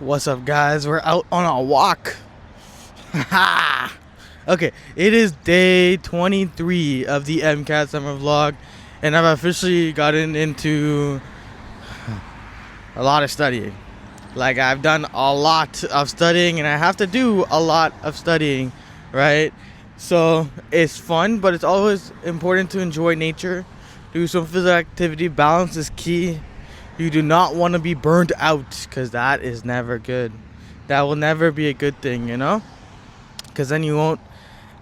What's up, guys? We're out on a walk. Okay, it is day 23 of the MCAT summer vlog, and I've officially gotten into a lot of studying. Like, I've done a lot of studying, and I have to do a lot of studying, right? So it's fun, but it's always important to enjoy nature, do some physical activity. Balance is key. You do not want to be burned out, because that is never good. That will never be a good thing, you know? Because then you won't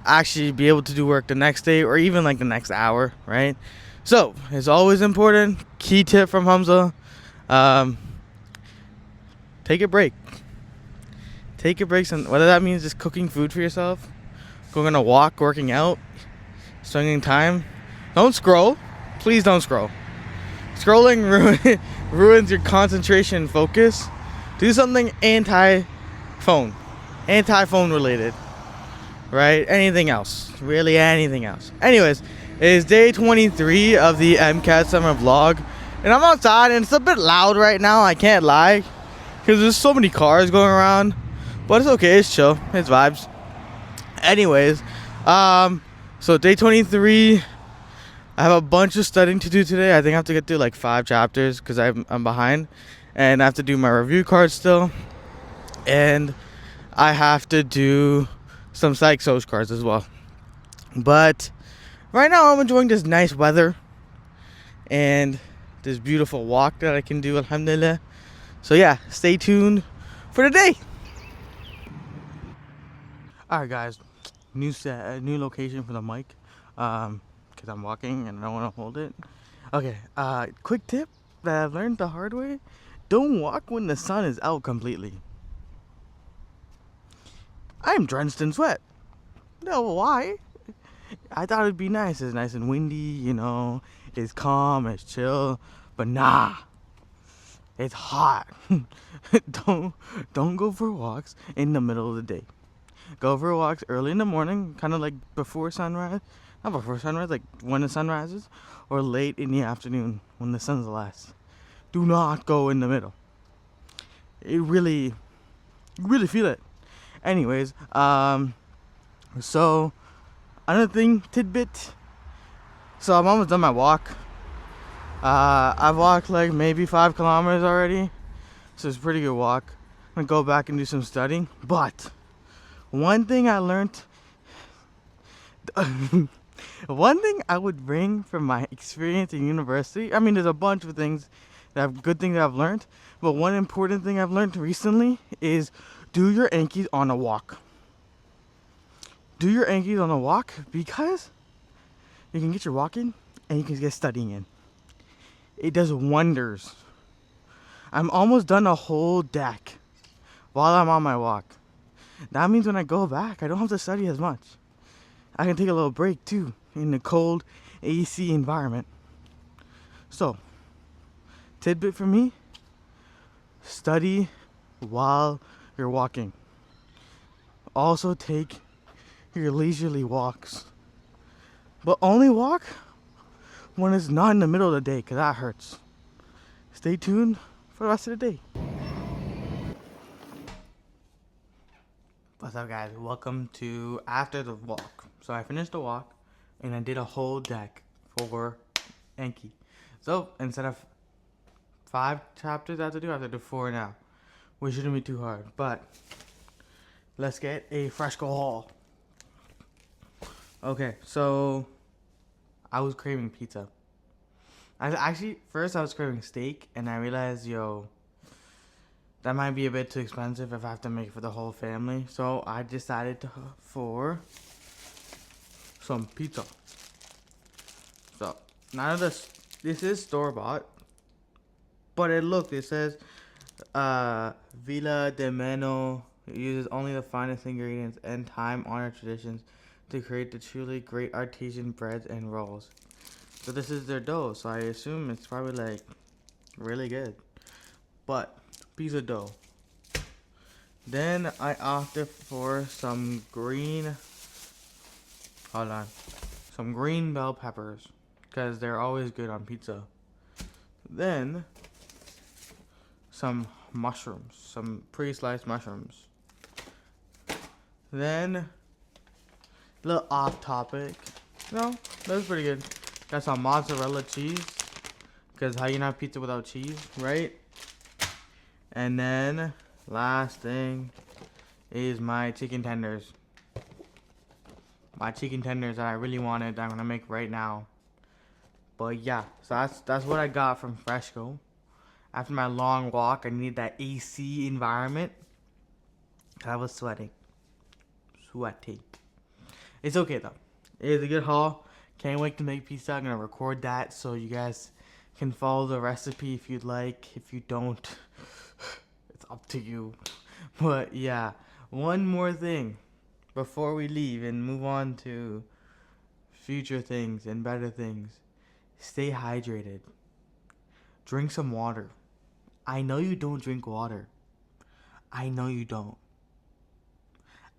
actually be able to do work the next day or even like the next hour, right? So it's always important. Key tip from Hamza: take a break. Take a break, and whether that means just cooking food for yourself, going on a walk, working out, spending time. Don't scroll. Please don't scroll. Scrolling ruins your concentration and focus. Do something anti-phone related, right? Anything else, really anything else. Anyways, it is day 23 of the MCAT summer vlog, and I'm outside, and it's a bit loud right now, I can't lie, because there's so many cars going around, but it's okay, it's chill, it's vibes. Anyways, so day 23, I have a bunch of studying to do today. I think I have to get through like 5 chapters because I'm behind, and I have to do my review card still, and I have to do some psych soc cards as well. But right now I'm enjoying this nice weather and this beautiful walk that I can do, alhamdulillah. So yeah, stay tuned for the day. Alright guys, new location for the mic, because I'm walking and I don't want to hold it. Okay, quick tip that I've learned the hard way: don't walk when the sun is out completely. I'm drenched in sweat. No, why? I thought it'd be nice. It's nice and windy, you know. It's calm, it's chill. But nah, it's hot. don't go for walks in the middle of the day. Go for walks early in the morning, kind of like before sunrise. Not before sunrise, like when the sun rises, or late in the afternoon when the sun's less. Do not go in the middle. You really feel it. Anyways, so another thing, tidbit. So I'm almost done my walk. I've walked like maybe 5 kilometers already, so it's a pretty good walk. I'm gonna go back and do some studying. But one thing I learned, one thing I would bring from my experience in university. I mean, there's a bunch of things good things that I've learned, but one important thing I've learned recently is do your Ankies on a walk. Do your Ankies on a walk, because you can get your walk in and you can get studying in. It does wonders. I'm almost done a whole deck while I'm on my walk. That means when I go back, I don't have to study as much. I can take a little break too in the cold AC environment. So, tidbit for me: study while you're walking. Also take your leisurely walks, but only walk when it's not in the middle of the day, because that hurts. Stay tuned for the rest of the day. What's up, guys? Welcome to after the walk. So I finished the walk and I did a whole deck for Anki. So instead of 5 chapters I have to do 4 now, which shouldn't be too hard. But let's get a fresco haul. Okay, so I was craving pizza. First I was craving steak, and I realized, that might be a bit too expensive if I have to make it for the whole family. So I decided for some pizza. So none of this is store-bought, but it says Villa de Meno uses only the finest ingredients and time-honored traditions to create the truly great artisan breads and rolls. So this is their dough, so I assume it's probably like really good. But pizza dough. Then I opted for some green bell peppers, because they're always good on pizza. Then some mushrooms, some pre-sliced mushrooms. Then, a little off topic. No, that was pretty good. Got some mozzarella cheese. Because how you not have pizza without cheese, right? And then, last thing is my chicken tenders. My chicken tenders that I really wanted that I'm gonna make right now. But yeah, so that's what I got from Fresco. After my long walk, I need that AC environment. I was sweating. It's okay though. It is a good haul. Can't wait to make pizza. I'm gonna record that so you guys can follow the recipe if you'd like. If you don't, it's up to you. But yeah, one more thing before we leave and move on to future things and better things. Stay hydrated. Drink some water. I know you don't drink water. I know you don't.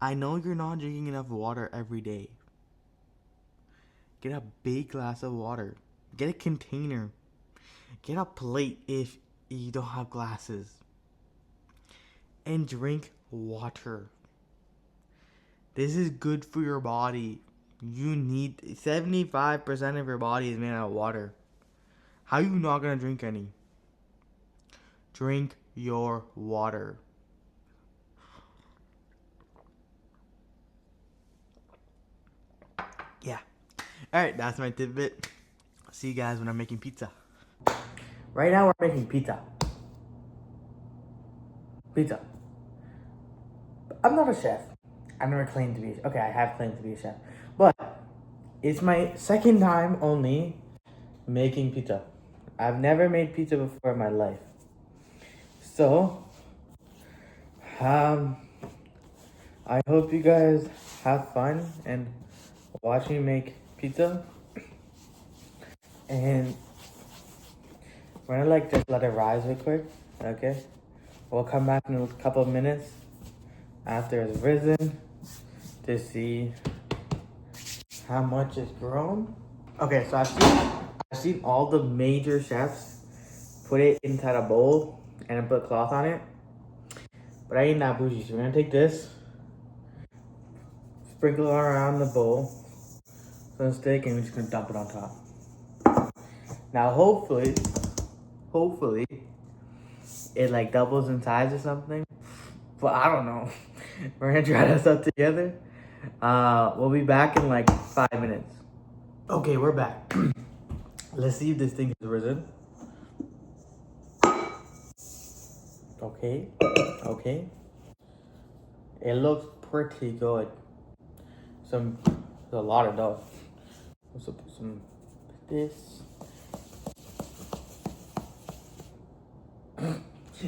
I know you're not drinking enough water every day. Get a big glass of water. Get a container. Get a plate if you don't have glasses. And drink water. This is good for your body. You need 75% of your body is made out of water. How are you not gonna drink any? Drink your water. Yeah. Alright, that's my tidbit. See you guys when I'm making pizza. Right now we're making pizza. Pizza. I'm not a chef. I never claimed to be. Okay, I have claimed to be a chef. But it's my second time only making pizza. I've never made pizza before in my life. So, I hope you guys have fun and watch me make pizza. And we're gonna like just let it rise real quick, okay? We'll come back in a couple of minutes after it's risen to see how much it's grown. Okay, so I've seen all the major chefs put it inside a bowl and then put cloth on it. But I ain't that bougie, so we're gonna take this, sprinkle it around the bowl, some stick, and we're just gonna dump it on top. Now hopefully, it like doubles in size or something. But I don't know. We're gonna try this out together. We'll be back in like 5 minutes. Okay, we're back. Let's see if this thing is risen. Okay. It looks pretty good. There's a lot of dough. Let's put some this.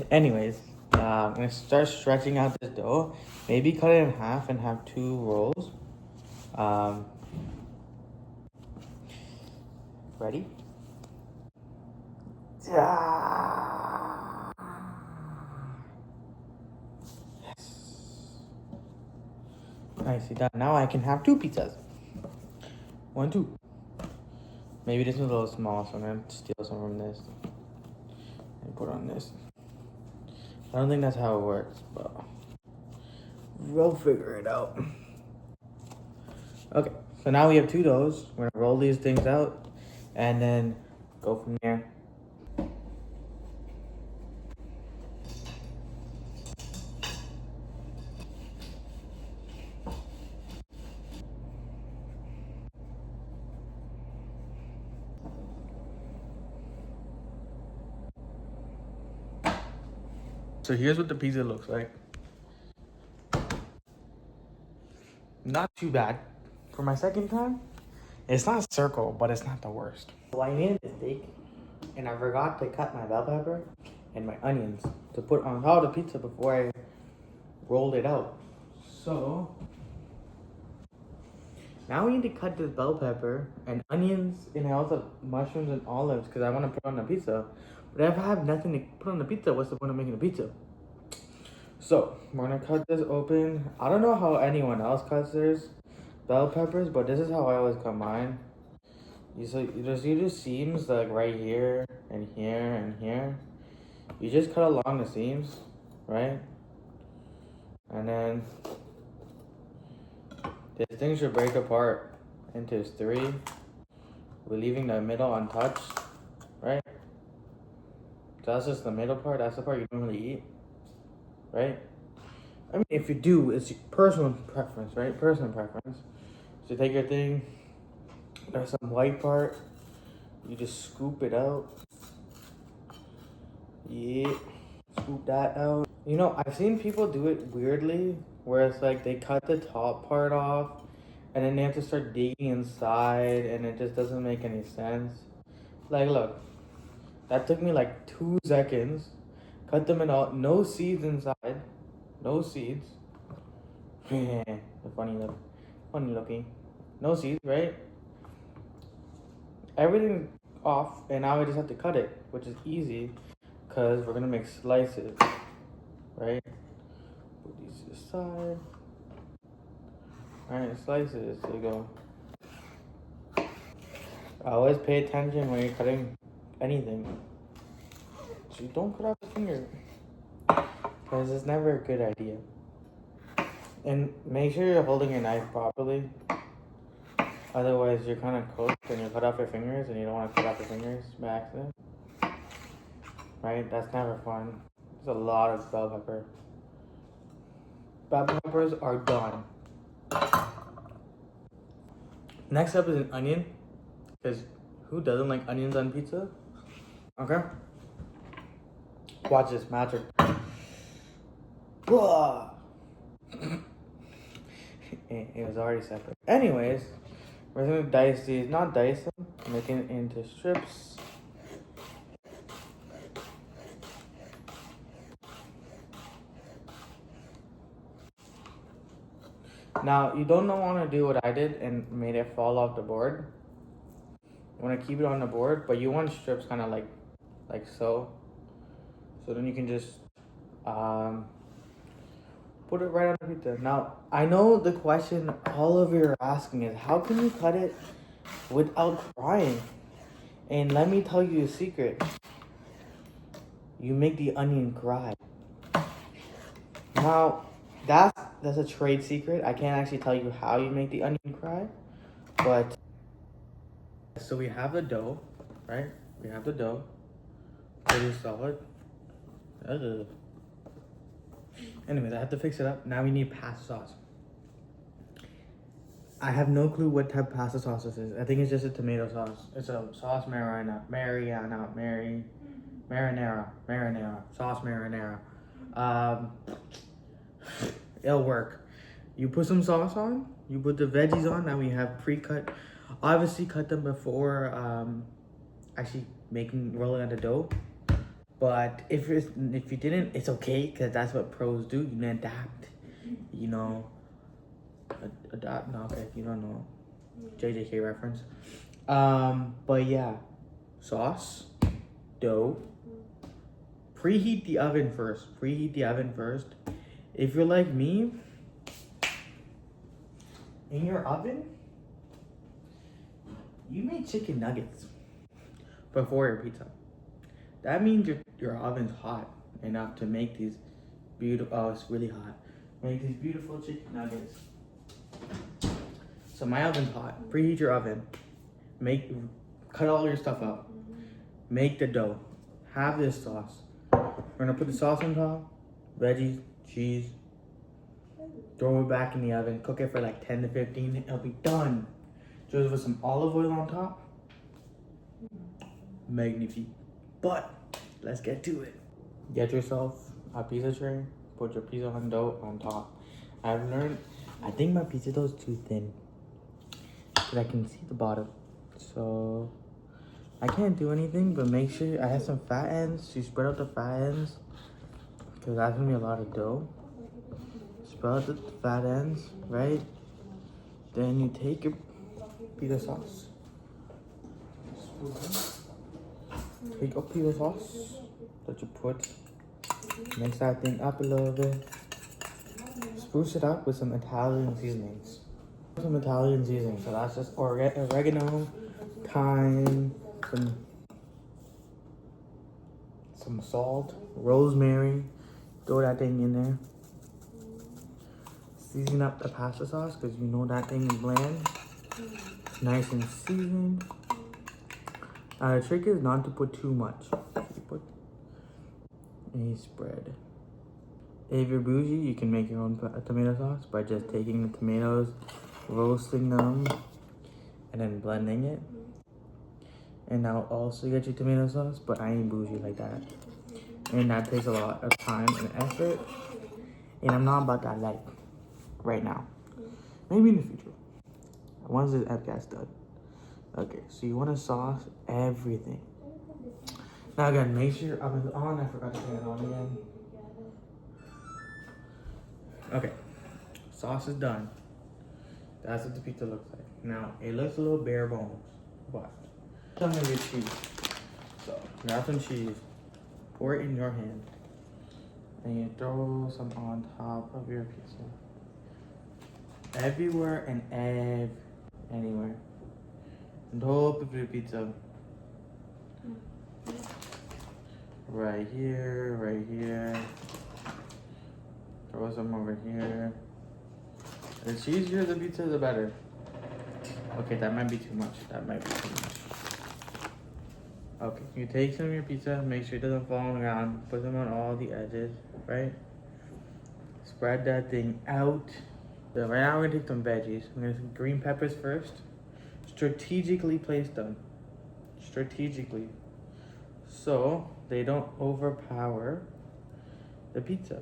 Anyways, I'm gonna start stretching out this dough. Maybe cut it in half and have 2 rolls. Ready? Yes. Nicely done. Now I can have 2 pizzas. 1, 2. Maybe this one's a little small, so I'm gonna steal some from this and put on this. I don't think that's how it works, but we'll figure it out. Okay, so now we have 2 doughs. We're gonna roll these things out and then go from there. So here's what the pizza looks like. Not too bad. For my second time, it's not a circle, but it's not the worst. So I made a mistake, and I forgot to cut my bell pepper and my onions to put on top of the pizza before I rolled it out. So now we need to cut this bell pepper and onions and also mushrooms and olives because I want to put on the pizza. But if I have nothing to put on the pizza, what's the point of making a pizza? So we're gonna cut this open. I don't know how anyone else cuts theirs bell peppers, but this is how I always cut mine. You see the seams like right here and here and here. You just cut along the seams, right? And then this thing should break apart into 3. We're leaving the middle untouched, right? So that's just the middle part. That's the part you don't really eat, right? I mean, if you do, it's personal preference, right? Personal preference. So take your thing. There's some white part. You just scoop it out. Yeah, scoop that out. You know, I've seen people do it weirdly, where it's like they cut the top part off, and then they have to start digging inside, and it just doesn't make any sense. Like, look, that took me like 2 seconds. Cut them out, no seeds inside, no seeds. Funny looking, no seeds, right? Everything off, and now I just have to cut it, which is easy, cause we're gonna make slices, right? Put these to the side. Alright, slices. There you go. Always pay attention when you're cutting anything. So you don't cut off your finger, because it's never a good idea. And make sure you're holding your knife properly. Otherwise, you're kind of cooked and you cut off your fingers, and you don't want to cut off your fingers by accident. Right? That's never fun. There's a lot of bell pepper. Bell peppers are done. Next up is an onion, because who doesn't like onions on pizza? Okay. Watch this magic. It was already separate. Anyways, we're gonna dice these, not dice them, make it into strips. Now, you don't want to do what I did and made it fall off the board. You want to keep it on the board, but you want strips kind of like so. So then you can just put it right on the pizza. Now, I know the question all of you are asking is, how can you cut it without crying? And let me tell you a secret. You make the onion cry. Now, that's a trade secret. I can't actually tell you how you make the onion cry, but so we have the dough, right? We have the dough. Pretty solid. Anyways, I have to fix it up. Now we need pasta sauce. I have no clue what type of pasta sauce this is. I think it's just a tomato sauce. It's a sauce marinara, sauce marinara. It'll work. You put some sauce on. You put the veggies on that we have pre-cut. Obviously, cut them before actually rolling out the dough. But if you didn't, it's okay, because that's what pros do. You can adapt, you know. Adapt. No, okay, you don't know. JJK reference. But yeah, sauce, dough. Preheat the oven first. If you're like me, in your oven, you make chicken nuggets before your pizza. That means your oven's hot enough to make these beautiful. Oh, it's really hot. Make these beautiful chicken nuggets. So my oven's hot. Preheat your oven. Cut all your stuff out. Make the dough. Have this sauce. We're gonna put the sauce on top. Veggies, cheese. Throw it back in the oven. Cook it for like 10 to 15. It'll be done. Just with some olive oil on top. Magnifique. But let's get to it. Get yourself a pizza tray. Put your pizza dough on top. I've learned, I think my pizza dough is too thin, but I can see the bottom. So I can't do anything but make sure I have some fat ends. You spread out the fat ends, because that's gonna be a lot of dough. Spread out the fat ends, right? Then you take your pizza sauce. Take a pizza sauce that you put. Mix that thing up a little bit. Spruce it up with some Italian seasonings. So that's just oregano, thyme, some salt, rosemary. Throw that thing in there. Season up the pasta sauce because you know that thing is bland. Nice and seasoned. Now the trick is not to put too much. You put a spread. If you're bougie, you can make your own tomato sauce by just taking the tomatoes, roasting them, and then blending it. And now also get your tomato sauce, but I ain't bougie like that. And that takes a lot of time and effort. And I'm not about that life right now. Maybe in the future. Once this MCAT's done. Okay, so you want to sauce everything. Now again, make sure your oven's on. I forgot to turn it on again. Okay, sauce is done. That's what the pizza looks like. Now, it looks a little bare bones, but some of your cheese. So, grab some cheese, pour it in your hand, and you throw some on top of your pizza. Everywhere and anywhere. On top of your pizza. Right here, right here. Throw some over here. The cheesier the pizza, the better. Okay, that might be too much. That might be too much. Okay, you take some of your pizza, make sure it doesn't fall on the ground. Put them on all the edges, right? Spread that thing out. So right now we're gonna take some veggies. I'm gonna take green peppers first. Strategically place them. Strategically. So they don't overpower the pizza.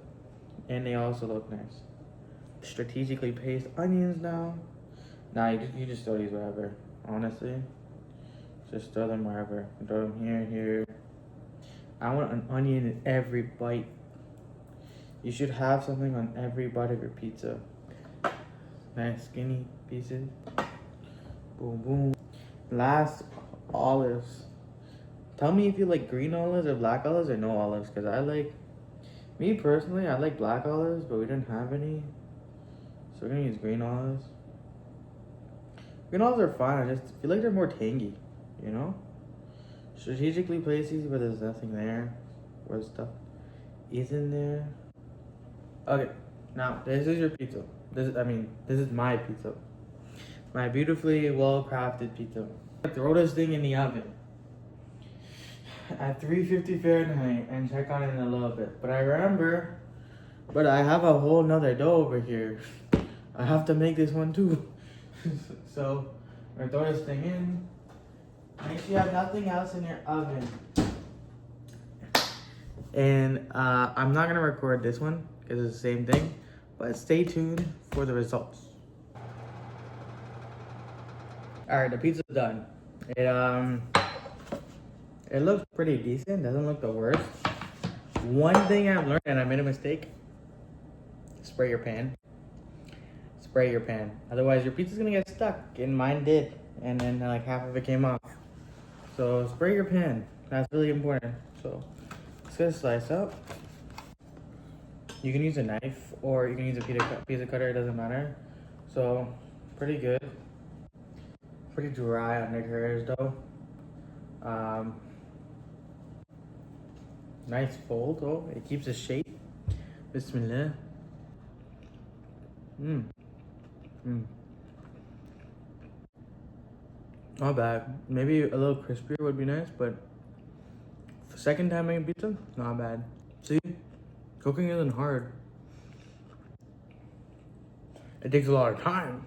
And they also look nice. Strategically placed onions now. Nah, you just throw these wherever. Honestly, just throw them wherever. Throw them here. I want an onion in every bite. You should have something on every bite of your pizza. Nice skinny pieces. Boom, boom. Last, olives. Tell me if you like green olives or black olives or no olives, because me personally, I like black olives, but we didn't have any. So we're gonna use green olives. Green olives are fine, I just feel like they're more tangy, you know? Strategically place these where there's nothing there, where stuff isn't there. Okay, now this is your pizza. This is my pizza. My beautifully well-crafted pizza. Throw this thing in the oven at 350 Fahrenheit and check on it in a little bit. But I have a whole nother dough over here. I have to make this one too. So we're gonna throw this thing in. Make sure you have nothing else in your oven. And I'm not gonna record this one because it's the same thing, but stay tuned for the results. Alright, the pizza's done. It looks pretty decent, doesn't look the worst. One thing I've learned, and I made a mistake, spray your pan. Spray your pan. Otherwise your pizza's gonna get stuck, and mine did. And then like half of it came off. So spray your pan, that's really important. So let's get a slice up. You can use a knife or you can use a pizza cutter, it doesn't matter. So pretty good. Pretty dry on the curves though. Nice fold though, it keeps its shape. Bismillah. Not bad. Maybe a little crispier would be nice, but the second time making pizza, not bad. See, cooking isn't hard. It takes a lot of time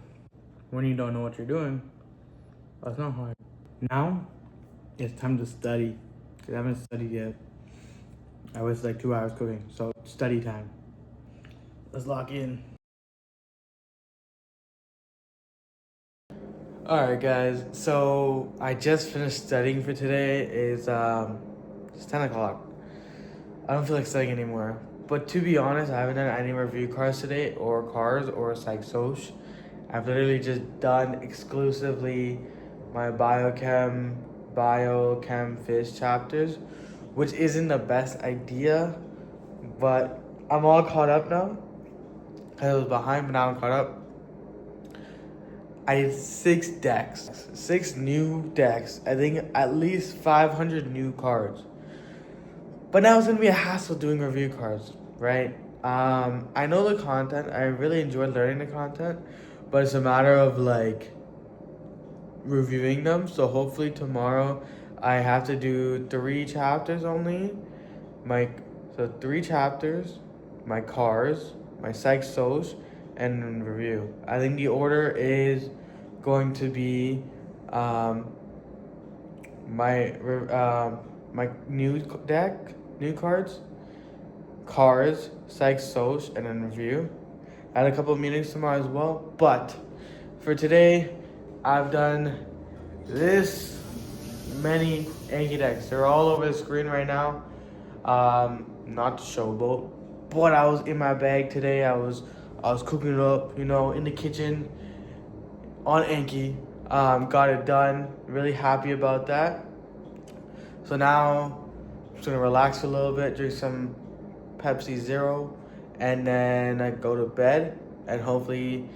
when you don't know what you're doing, but it's not hard. Now, it's time to study, because I haven't studied yet. I was like 2 hours cooking, so study time. Let's lock in. Alright guys, so I just finished studying for today. It's 10 o'clock. I don't feel like studying anymore. But to be honest, I haven't done any review cars today, or psych soc. I've literally just done exclusively my biochem, phys chapters, which isn't the best idea, but I'm all caught up now. I was behind, but now I'm caught up. I did 6 decks, 6 new decks. I think at least 500 new cards. But now it's gonna be a hassle doing review cards, right? I know the content. I really enjoy learning the content, but it's a matter of like reviewing them. So hopefully tomorrow I have to do 3 chapters only. So 3 chapters, my cars, my psych soc, and review. I think the order is going to be my new deck, new cards, cars, psych soc, and then review. I had a couple of meetings tomorrow as well, but for today, I've done this many Anki decks. They're all over the screen right now. Not to showboat, but I was in my bag today. I was cooking it up, in the kitchen on Anki. Got it done. Really happy about that. So now I'm just gonna relax a little bit, drink some Pepsi Zero, and then I go to bed and hopefully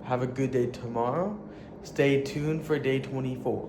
have a good day tomorrow. Stay tuned for day 24.